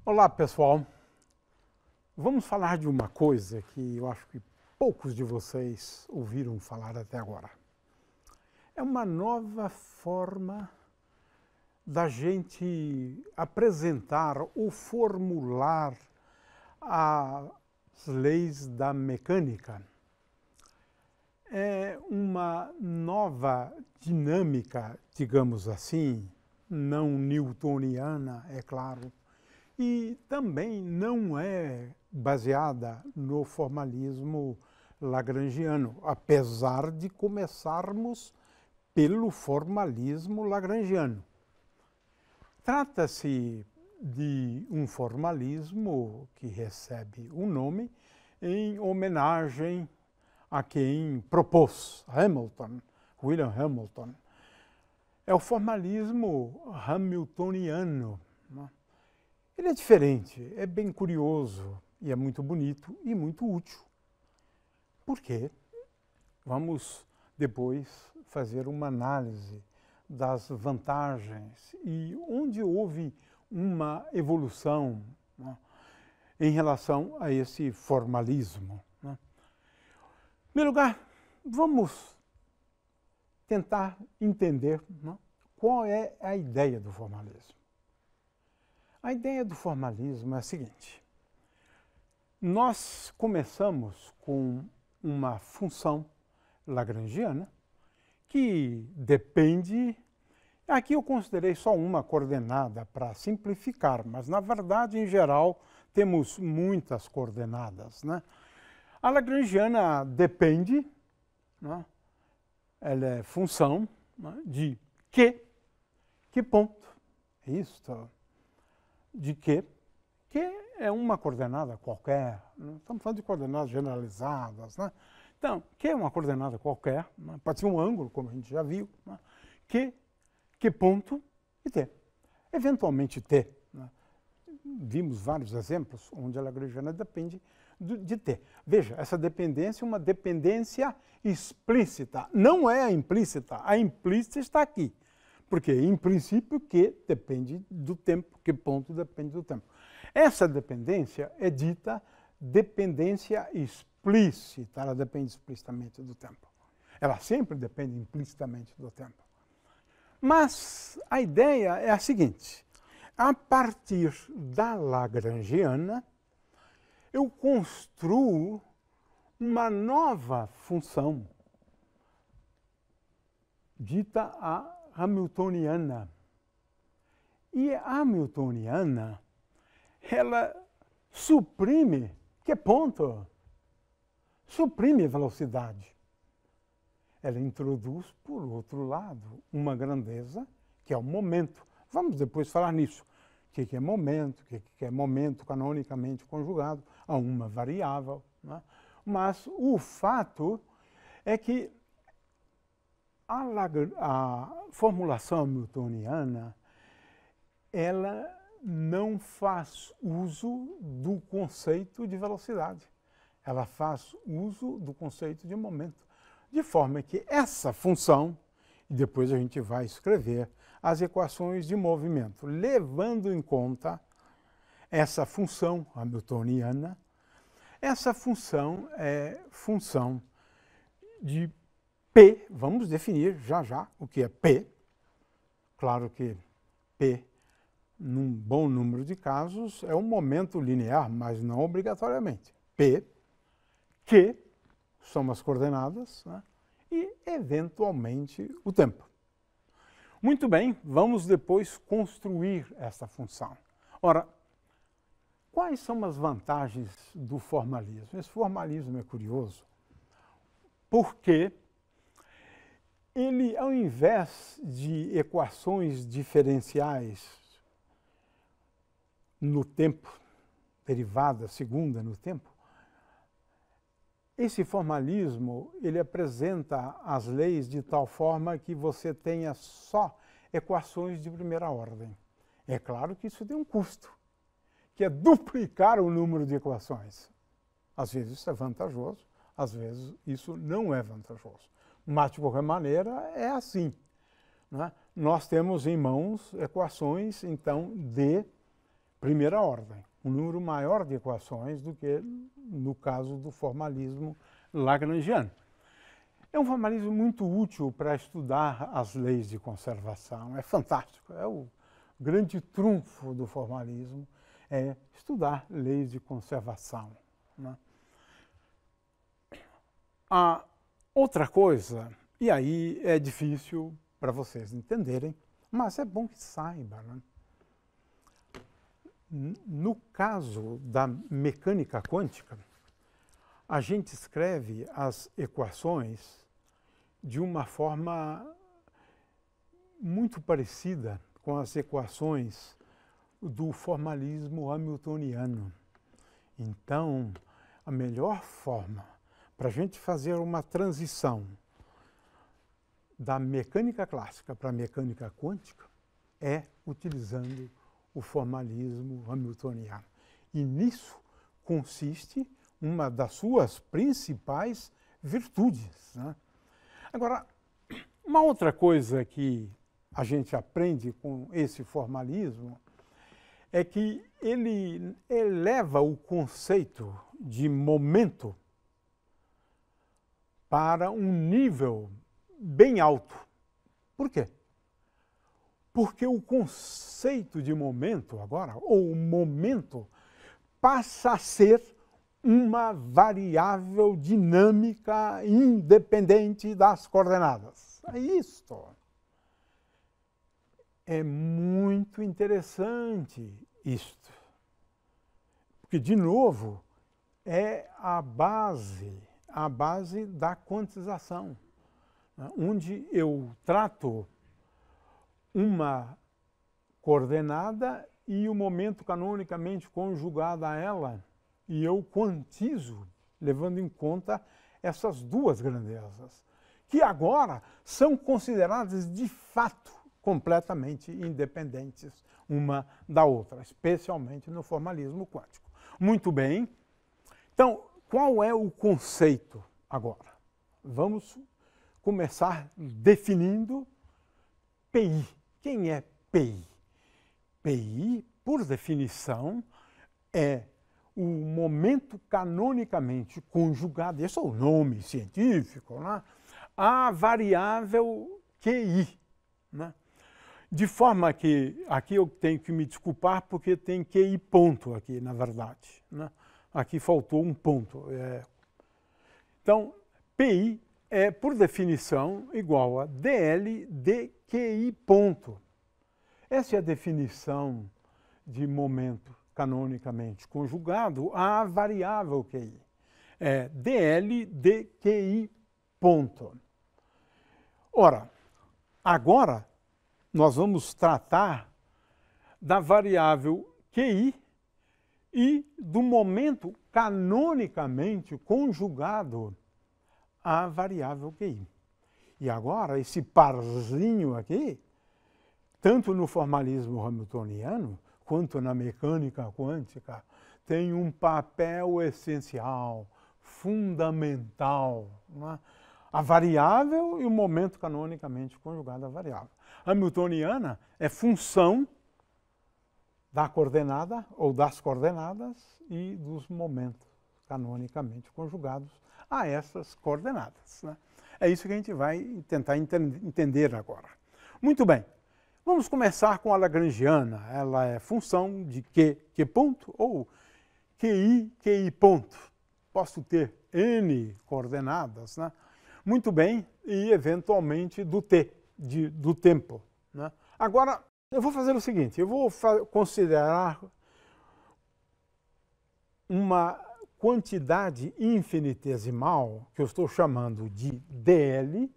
Olá, pessoal. Vamos falar de uma coisa que eu acho que poucos de vocês ouviram falar até agora. É uma nova forma da gente apresentar ou formular as leis da mecânica. É uma nova dinâmica, digamos assim, não newtoniana, é claro, e também não é baseada no formalismo lagrangiano, apesar de começarmos pelo formalismo lagrangiano. Trata-se de um formalismo que recebe um nome em homenagem a quem propôs, Hamilton, William Hamilton. É o formalismo hamiltoniano, né? Ele é diferente, é bem curioso e é muito bonito e muito útil. Por quê? Vamos depois fazer uma análise das vantagens e onde houve uma evolução, né, em relação a esse formalismo, né? Em primeiro lugar, vamos tentar entender, né, qual é a ideia do formalismo. A ideia do formalismo é a seguinte: nós começamos com uma função lagrangiana que depende. Aqui eu considerei só uma coordenada para simplificar, mas na verdade, em geral, temos muitas coordenadas, né? A lagrangiana depende, né? Ela é função, né, de que ponto? Isto. De que é uma coordenada qualquer, né? Estamos falando de coordenadas generalizadas, né? Então, que é uma coordenada qualquer, né? Pode ser um ângulo, como a gente já viu, né? Que ponto e t. Eventualmente t, né? Vimos vários exemplos onde a lagrangiana depende de t. Veja, essa dependência é uma dependência explícita, não é a implícita. A implícita está aqui. Porque, em princípio, Q depende do tempo, que ponto depende do tempo. Essa dependência é dita dependência explícita, ela depende explicitamente do tempo. Ela sempre depende implicitamente do tempo. Mas a ideia é a seguinte: a partir da lagrangiana, eu construo uma nova função, dita a hamiltoniana. E a hamiltoniana, ela suprime, que ponto? Suprime velocidade. Ela introduz, por outro lado, uma grandeza, que é o momento. Vamos depois falar nisso. O que é momento, o que é momento canonicamente conjugado a uma variável, né? Mas o fato é que a formulação hamiltoniana, ela não faz uso do conceito de velocidade. Ela faz uso do conceito de momento. De forma que essa função, e depois a gente vai escrever as equações de movimento, levando em conta essa função hamiltoniana, essa função é função de P, vamos definir já o que é P. Claro que P, num bom número de casos, é um momento linear, mas não obrigatoriamente. P, Q, são as coordenadas, né? E, eventualmente, o tempo. Muito bem, vamos depois construir essa função. Ora, quais são as vantagens do formalismo? Esse formalismo é curioso porque ele, ao invés de equações diferenciais no tempo, derivada segunda no tempo, esse formalismo, ele apresenta as leis de tal forma que você tenha só equações de primeira ordem. É claro que isso tem um custo, que é duplicar o número de equações. Às vezes isso é vantajoso, às vezes isso não é vantajoso. Mas, de qualquer maneira, é assim, né? Nós temos em mãos equações, então, de primeira ordem, um número maior de equações do que no caso do formalismo lagrangiano. É um formalismo muito útil para estudar as leis de conservação, é fantástico, é o grande trunfo do formalismo, é estudar leis de conservação, né? A outra coisa, e aí é difícil para vocês entenderem, mas é bom que saiba, né? No caso da mecânica quântica, a gente escreve as equações de uma forma muito parecida com as equações do formalismo hamiltoniano. Então, a melhor forma para a gente fazer uma transição da mecânica clássica para a mecânica quântica é utilizando o formalismo hamiltoniano. E nisso consiste uma das suas principais virtudes, né? Agora, uma outra coisa que a gente aprende com esse formalismo é que ele eleva o conceito de momento para um nível bem alto. Por quê? Porque o conceito de momento agora, ou o momento, passa a ser uma variável dinâmica independente das coordenadas. É isto. É muito interessante isto. Porque, de novo, é a base da quantização, né? Onde eu trato uma coordenada e o momento canonicamente conjugado a ela, e eu quantizo, levando em conta essas duas grandezas, que agora são consideradas de fato completamente independentes uma da outra, especialmente no formalismo quântico. Muito bem. Então, qual é o conceito agora? Vamos começar definindo PI. Quem é PI? PI, por definição, é o momento canonicamente conjugado, esse é o nome científico, né? A variável QI, né? De forma que, aqui eu tenho que me desculpar porque tem QI ponto aqui, na verdade, né? Aqui faltou um ponto. Então, PI é, por definição, igual a DL de QI ponto. Essa é a definição de momento canonicamente conjugado à variável QI. É DL de QI ponto. Ora, agora nós vamos tratar da variável QI e do momento canonicamente conjugado à variável QI. E agora, esse parzinho aqui, tanto no formalismo hamiltoniano quanto na mecânica quântica, tem um papel essencial, fundamental, né? A variável e o momento canonicamente conjugado à variável. A hamiltoniana é função da coordenada ou das coordenadas e dos momentos canonicamente conjugados a essas coordenadas, né? É isso que a gente vai tentar entender agora. Muito bem, vamos começar com a lagrangiana. Ela é função de Q ponto ou QI ponto. Posso ter N coordenadas, né? Muito bem, e eventualmente do T, do tempo, né? Agora, eu vou fazer o seguinte, eu vou considerar uma quantidade infinitesimal, que eu estou chamando de DL.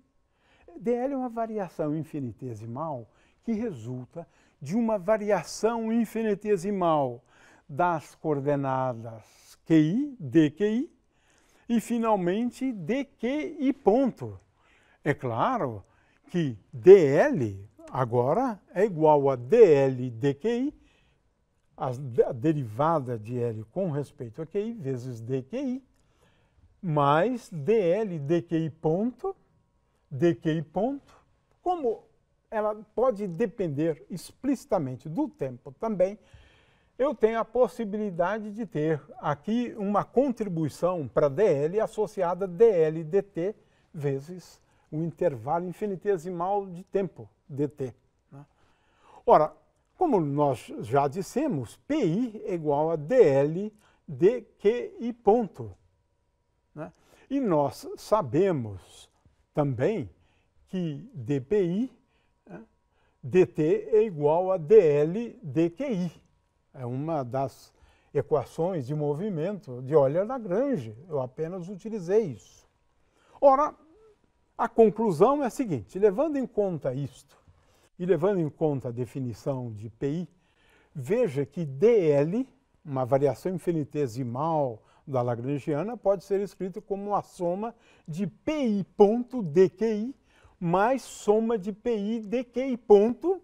DL é uma variação infinitesimal que resulta de uma variação infinitesimal das coordenadas QI, dQI, e finalmente dQI ponto. É claro que DL agora é igual a DL dQI, a derivada de L com respeito a QI, vezes dQI, mais DL dQI ponto, como ela pode depender explicitamente do tempo também, eu tenho a possibilidade de ter aqui uma contribuição para DL associada a DL dt vezes o intervalo infinitesimal de tempo dt. Né? Ora, como nós já dissemos, PI é igual a DL dQi ponto. Né? E nós sabemos também que dPi, né, dt é igual a DL dQi. É uma das equações de movimento de Euler-Lagrange. Eu apenas utilizei isso. Ora, a conclusão é a seguinte: levando em conta isto e levando em conta a definição de PI, veja que DL, uma variação infinitesimal da Lagrangiana, pode ser escrito como a soma de PI ponto dQi mais soma de PI dQi ponto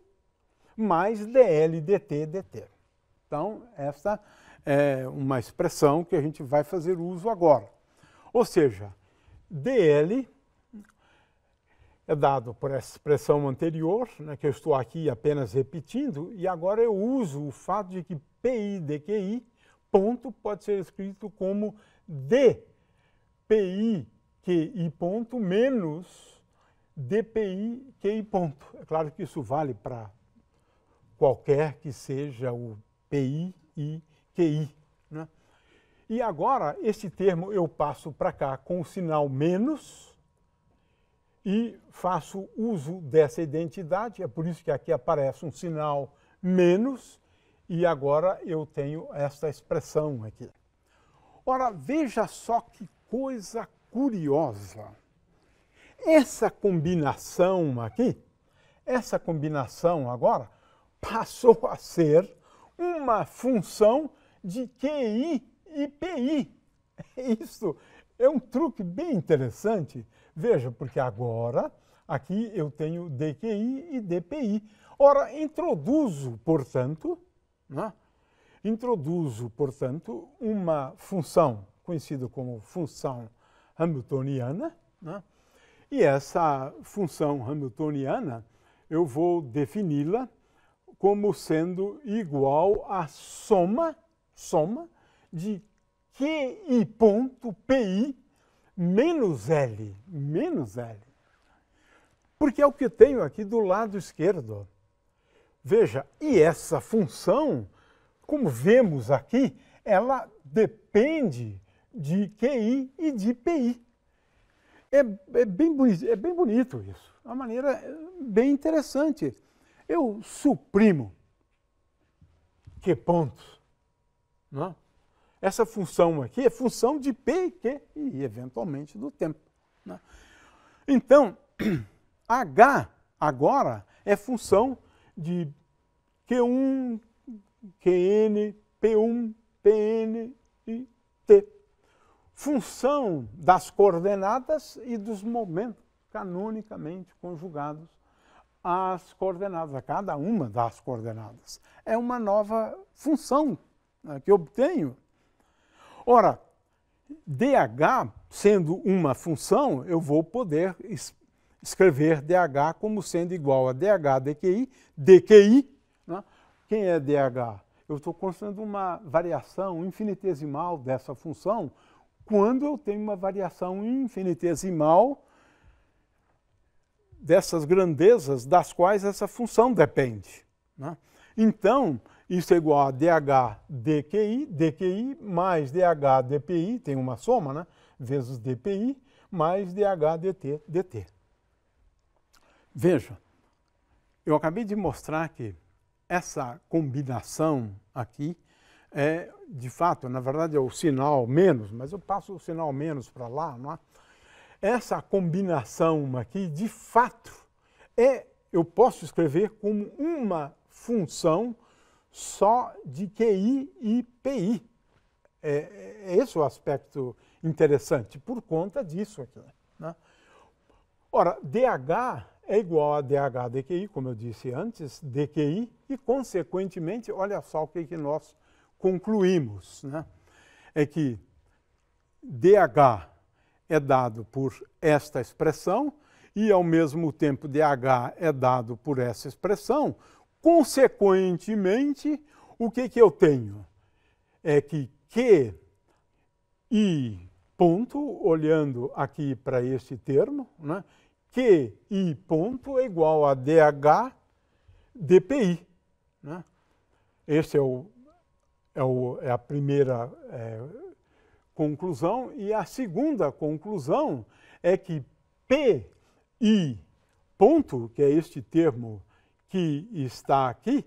mais DL dt dt. Então, essa é uma expressão que a gente vai fazer uso agora. Ou seja, DL é dado por essa expressão anterior, né, que eu estou aqui apenas repetindo, e agora eu uso o fato de que PI dQi ponto pode ser escrito como dPi QI ponto menos dPi QI ponto. É claro que isso vale para qualquer que seja o PI e QI. Né? E agora, esse termo eu passo para cá com o sinal menos e faço uso dessa identidade. É por isso que aqui aparece um sinal menos e agora eu tenho essa expressão aqui. Ora, veja só que coisa curiosa. Essa combinação aqui, essa combinação agora passou a ser uma função de QI e PI. Isso é um truque bem interessante. Veja, porque agora aqui eu tenho dQi e dPi. Ora, introduzo, portanto, uma função conhecida como função hamiltoniana, né? E essa função hamiltoniana eu vou defini-la como sendo igual à soma de QI ponto PI menos L. Porque é o que eu tenho aqui do lado esquerdo. Veja, e essa função, como vemos aqui, ela depende de QI e de PI. É bem bonito isso. É uma maneira bem interessante. Eu suprimo Q pontos. Não é? Essa função aqui é função de P e Q e, eventualmente, do tempo. Não é? Então, H agora é função de Q1, Qn, P1, Pn e T. Função das coordenadas e dos momentos canonicamente conjugados às coordenadas, a cada uma das coordenadas. É uma nova função, né, que eu obtenho. Ora, dH, sendo uma função, eu vou poder escrever dH como sendo igual a dH dQi, dQi. Né? Quem é dH? Eu estou considerando uma variação infinitesimal dessa função quando eu tenho uma variação infinitesimal dessas grandezas das quais essa função depende. Né? Então, isso é igual a dH dQi mais dH dPi, tem uma soma, né? Vezes dPi, mais dH dt. Veja, eu acabei de mostrar que essa combinação aqui é, de fato, na verdade é o sinal menos, mas eu passo o sinal menos para lá, não é? Essa combinação aqui, de fato, eu posso escrever como uma função só de QI e PI. É esse o aspecto interessante, por conta disso aqui. Né? Ora, DH é igual a DH dQi, como eu disse antes, dQi, e, consequentemente, olha só o que nós concluímos. Né? É que DH é dado por esta expressão e, ao mesmo tempo, DH é dado por essa expressão. Consequentemente, o que eu tenho? É que QI ponto, olhando aqui para esse termo, né? QI ponto é igual a DH dPi. Né? Esse é a primeira conclusão. E a segunda conclusão é que PI ponto, que é este termo que está aqui,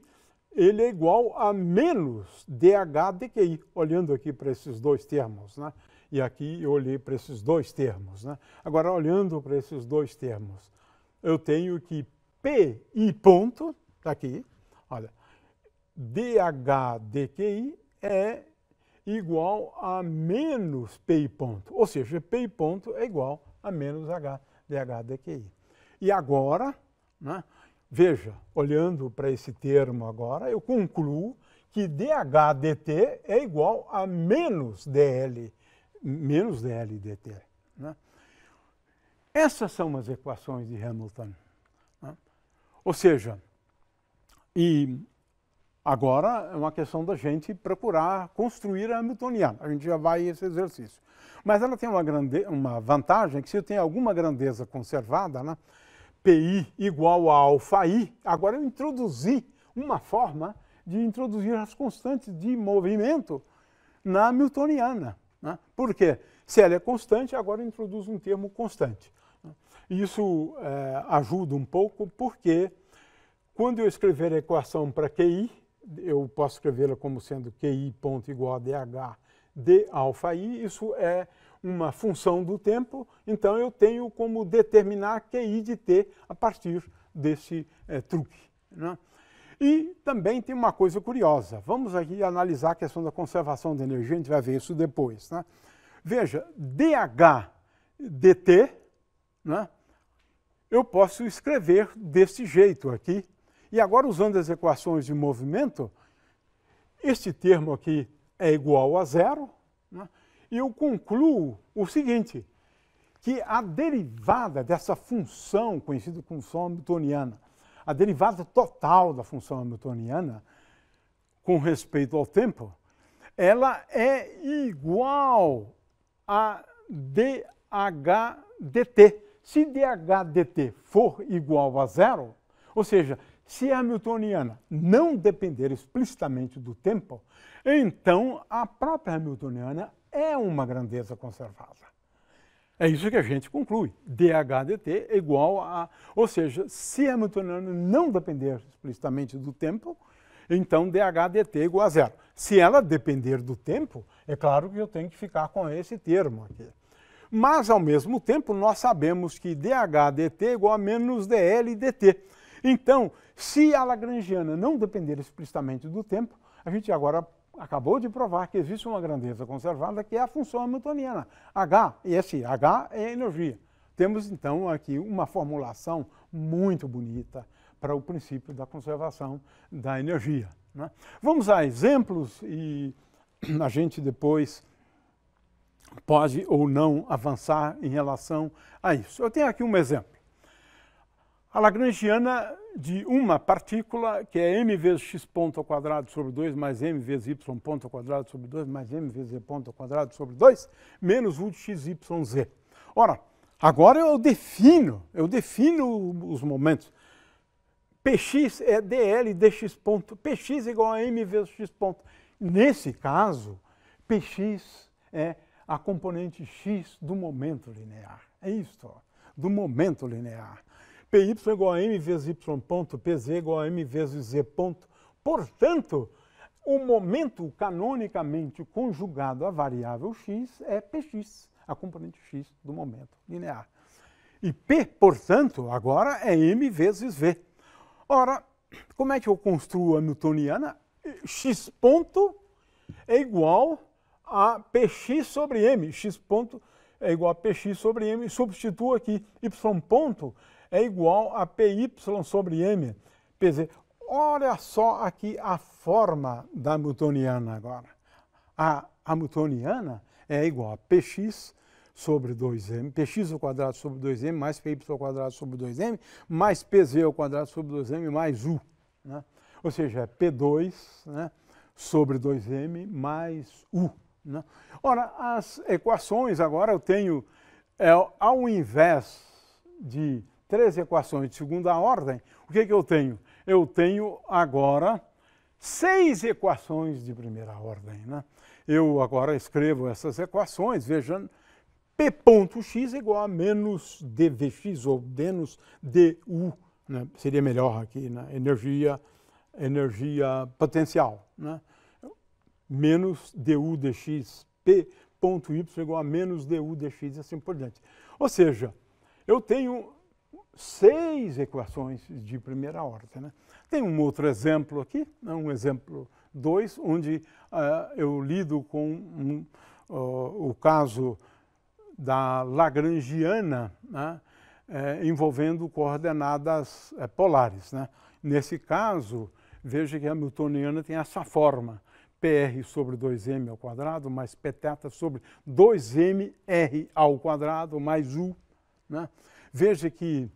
ele é igual a menos DH dQi, olhando aqui para esses dois termos. Né? E aqui eu olhei para esses dois termos. Né? Agora, olhando para esses dois termos, eu tenho que PI ponto, está aqui, olha, DH dQi é igual a menos PI ponto, ou seja, PI ponto é igual a menos DH dQi. E agora, né, veja, olhando para esse termo agora, eu concluo que DH dt é igual a menos DL dt. Né? Essas são as equações de Hamilton. Né? Ou seja, e agora é uma questão da gente procurar construir a Hamiltoniana. A gente já vai a esse exercício. Mas ela tem uma vantagem, que se eu tenho alguma grandeza conservada, né, PI igual a alfa-I, agora eu introduzi uma forma de introduzir as constantes de movimento na Hamiltoniana. Né? Por quê? Se ela é constante, agora eu introduzo um termo constante. Isso ajuda um pouco, porque quando eu escrever a equação para QI, eu posso escrevê-la como sendo QI ponto igual a DH de alfa-I, isso é uma função do tempo, então eu tenho como determinar QI de t a partir desse truque. Né? E também tem uma coisa curiosa, vamos aqui analisar a questão da conservação de energia, a gente vai ver isso depois. Né? Veja, DH dt, né, eu posso escrever desse jeito aqui, e agora usando as equações de movimento, este termo aqui é igual a zero, né? E eu concluo o seguinte, que a derivada dessa função, conhecida como função hamiltoniana, a derivada total da função hamiltoniana, com respeito ao tempo, ela é igual a dH dt. Se dH dt for igual a zero, ou seja, se a hamiltoniana não depender explicitamente do tempo, então a própria hamiltoniana é uma grandeza conservada. É isso que a gente conclui. dH dt é igual a... Ou seja, se a hamiltoniana não depender explicitamente do tempo, então dH dt é igual a zero. Se ela depender do tempo, é claro que eu tenho que ficar com esse termo aqui. Mas, ao mesmo tempo, nós sabemos que dH dt é igual a menos dL dt. Então, se a lagrangiana não depender explicitamente do tempo, a gente agora acabou de provar que existe uma grandeza conservada que é a função hamiltoniana. H, e esse H é energia. Temos, então, aqui uma formulação muito bonita para o princípio da conservação da energia. Né? Vamos a exemplos e a gente depois pode ou não avançar em relação a isso. Eu tenho aqui um exemplo. A lagrangiana de uma partícula, que é m vezes x ponto ao quadrado sobre 2 mais m vezes y ponto ao quadrado sobre 2 mais m vezes z ponto ao quadrado sobre 2, menos u de x, y, z. Ora, agora eu defino os momentos. Px é dl dx ponto. Px é igual a m vezes x ponto. Nesse caso, Px é a componente x do momento linear. É isso, do momento linear. Py é igual a m vezes y ponto, Pz é igual a m vezes z ponto. Portanto, o momento canonicamente conjugado à variável x é Px, a componente x do momento linear. E P, portanto, agora é m vezes v. Ora, como é que eu construo a hamiltoniana? X ponto é igual a Px sobre m. X ponto é igual a Px sobre m. Substituo aqui. Y ponto é igual a Py sobre m. Pz. Olha só aqui a forma da hamiltoniana agora. A hamiltoniana é igual a Px sobre 2m, Px ao quadrado sobre 2m, mais Py ao quadrado sobre 2m, mais Pz ao quadrado sobre 2m, mais u. Né? Ou seja, é P2, né, sobre 2m mais U. Né? Ora, as equações agora eu tenho, ao invés de 3 equações de segunda ordem, o que eu tenho? Eu tenho agora 6 equações de primeira ordem. Né? Eu agora escrevo essas equações, vejam, P.x igual a menos dVx ou menos du, né? Seria melhor aqui, né? energia potencial. Né? Menos du dx, P.y igual a menos du dx e assim por diante. Ou seja, eu tenho 6 equações de primeira ordem. Né? Tem um outro exemplo aqui, né? Um exemplo 2, onde eu lido com o caso da Lagrangiana, né? Envolvendo coordenadas polares. Né? Nesse caso, veja que a Hamiltoniana tem essa forma, PR sobre 2m ao quadrado mais Pθ sobre 2mr ao quadrado mais U. Né? Veja que,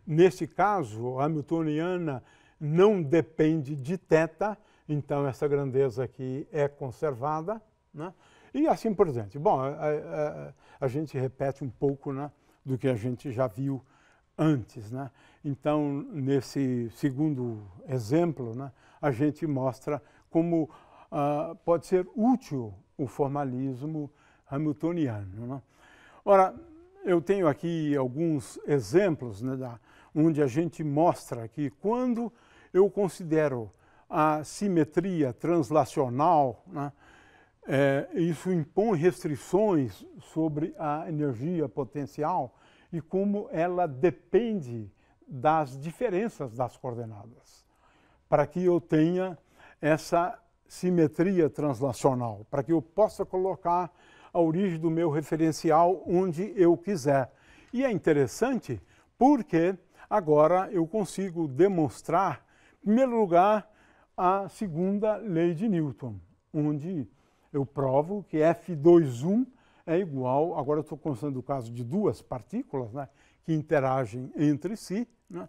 nesse caso, a Hamiltoniana não depende de θ, então essa grandeza aqui é conservada. Né? E assim por diante. Bom, a gente repete um pouco, né, do que a gente já viu antes. Né? Então, nesse segundo exemplo, né, a gente mostra como pode ser útil o formalismo hamiltoniano. Né? Ora, eu tenho aqui alguns exemplos, né, onde a gente mostra que quando eu considero a simetria translacional, né, isso impõe restrições sobre a energia potencial e como ela depende das diferenças das coordenadas, para que eu tenha essa simetria translacional, para que eu possa colocar a origem do meu referencial onde eu quiser. E é interessante porque agora eu consigo demonstrar, em primeiro lugar, a segunda lei de Newton, onde eu provo que F2.1 é igual, agora eu estou considerando o caso de duas partículas, né, que interagem entre si, né,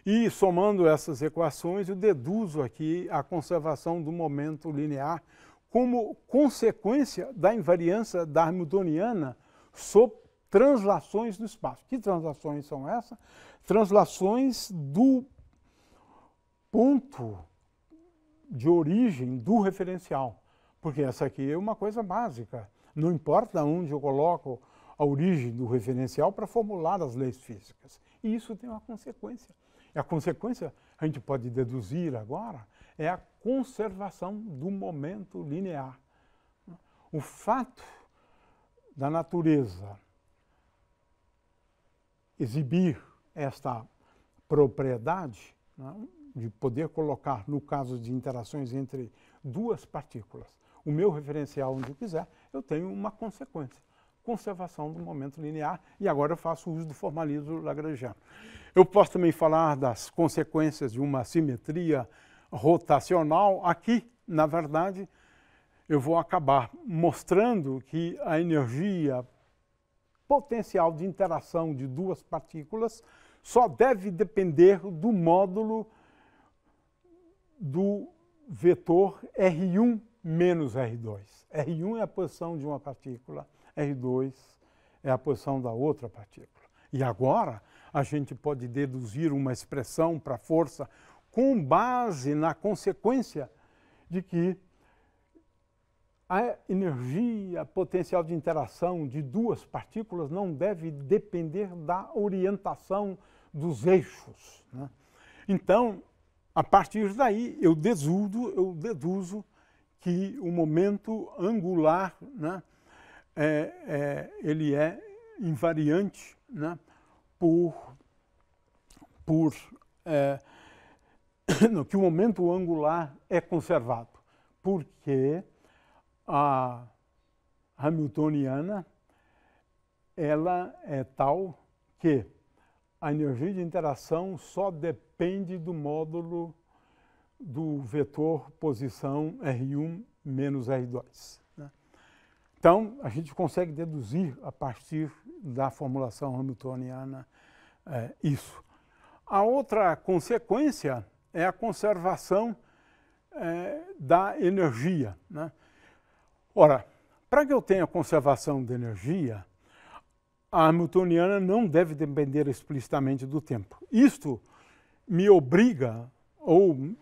e somando essas equações eu deduzo aqui a conservação do momento linear como consequência da invariância da Hamiltoniana sob translações do espaço. Que translações são essas? Translações do ponto de origem do referencial. Porque essa aqui é uma coisa básica. Não importa onde eu coloco a origem do referencial para formular as leis físicas. E isso tem uma consequência. E a consequência, a gente pode deduzir agora, é a conservação do momento linear. O fato da natureza exibir esta propriedade, né, de poder colocar, no caso de interações entre duas partículas, o meu referencial onde eu quiser, eu tenho uma consequência, conservação do momento linear, e agora eu faço uso do formalismo lagrangiano. Eu posso também falar das consequências de uma simetria rotacional. Aqui, na verdade, eu vou acabar mostrando que a energia potencial de interação de duas partículas só deve depender do módulo do vetor R1 menos R2. R1 é a posição de uma partícula, R2 é a posição da outra partícula. E agora a gente pode deduzir uma expressão para a força com base na consequência de que a energia potencial de interação de duas partículas não deve depender da orientação dos eixos. Né? Então, a partir daí, eu deduzo que o momento angular, né, ele é invariante, né, que o momento angular é conservado, porque a Hamiltoniana ela é tal que a energia de interação só depende do módulo do vetor posição R1 menos R2. Né? Então, a gente consegue deduzir a partir da formulação hamiltoniana isso. A outra consequência é a conservação da energia, né? Ora, para que eu tenha conservação de energia, a hamiltoniana não deve depender explicitamente do tempo. Isto me obriga ou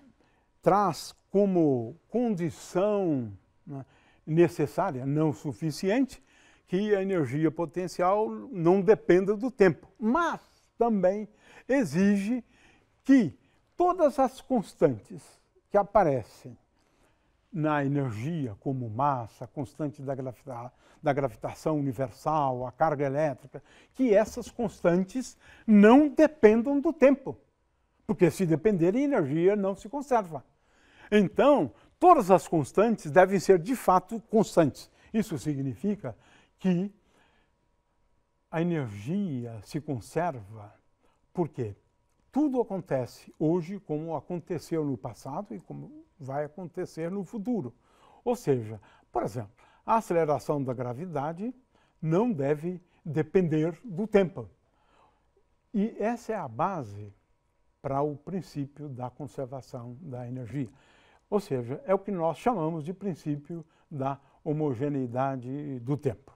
traz como condição, né, necessária, não suficiente, que a energia potencial não dependa do tempo, mas também exige que todas as constantes que aparecem na energia, como massa, constante da gravitação universal, a carga elétrica, que essas constantes não dependam do tempo, porque se dependerem, a energia não se conserva. Então, todas as constantes devem ser de fato constantes. Isso significa que a energia se conserva porque tudo acontece hoje como aconteceu no passado e como vai acontecer no futuro. Ou seja, por exemplo, a aceleração da gravidade não deve depender do tempo. E essa é a base para o princípio da conservação da energia. Ou seja, é o que nós chamamos de princípio da homogeneidade do tempo.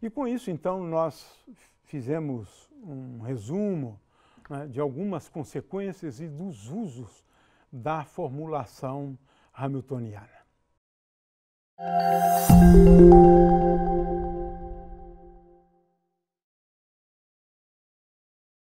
E com isso, então, nós fizemos um resumo, né, de algumas consequências e dos usos da formulação hamiltoniana.